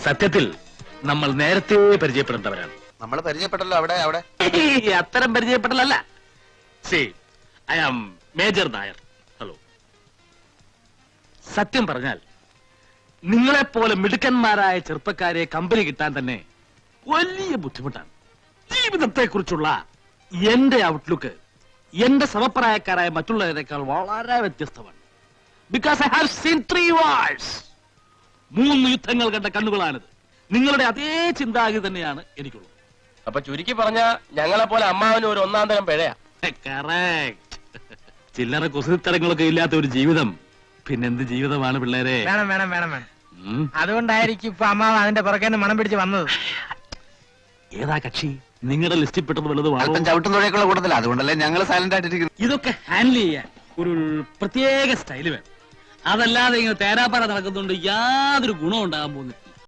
സത്യത്തിൽ നമ്മൾ നേരത്തെ പരിചയപ്പെടുന്നവരാണ്. നമ്മൾ പരിചയപ്പെട്ടല്ലോ അവിടെ അവിടെ. അത്തരം പരിചയപ്പെടലല്ല. See I am major Nair. Hello. സത്യം പറഞ്ഞാൽ നിങ്ങളെപ്പോലെ മിടുക്കന്മാരായ ചെറുപ്പക്കാരെ കമ്പനി കിട്ടാൻ തന്നെ വലിയ ബുദ്ധിമുട്ടാണ്. ജീവിതത്തെക്കുറിച്ചുള്ള എന്റെ ഔട്ട്ലുക്ക് എന്റെ സമപ്രായക്കാരായ മറ്റുള്ളവരെക്കാൾ വളരെ വ്യത്യസ്തമാണ്. Because I have seen 3 wars. 3 യുദ്ധങ്ങൾ കണ്ട കണ്ണുകളാണിത്. നിങ്ങളുടെ അതേ ചിന്താഗതി തന്നെയാണ് എനിക്കുള്ളത്. അപ്പൊ ചുരുക്കി പറഞ്ഞ ഞങ്ങളെ പോലെ അമ്മാവന് ഒരു 1-ാം തരം പിഴയാ. കറക്റ്റ്. ചില്ലറ കുസൃത്തരങ്ങളൊക്കെ ഇല്ലാത്ത ഒരു ജീവിതം പിന്നെന്ത് ജീവിതമാണ് പിള്ളേരെ? വേണം വേണം വേണം വേണം. അതുകൊണ്ടായിരിക്കും ഇപ്പൊ അമ്മാവ് അതിന്റെ പുറകെ മണം പിടിച്ച് വന്നത്. ഏതാ കക്ഷി? നിങ്ങളുടെ ലിസ്റ്റിൽ പെട്ടത് വല്ലതും അല്പം ചവിട്ടും തുഴയൊക്കെയുള്ള കൂട്ടത്തില്ല, അതുകൊണ്ടല്ലേ ഞങ്ങൾ സൈലന്റ് ആയിട്ടിരിക്കുന്നു. ഇതൊക്കെ ഹാൻഡിൽ ചെയ്യാൻ ഒരു പ്രത്യേക സ്റ്റൈല് വേണം. അതല്ലാതെ ഇങ്ങനെ തേരാപ്പാറ നടക്കുന്നുണ്ട് യാതൊരു ഗുണം ഉണ്ടാകാൻ പോകുന്നില്ല.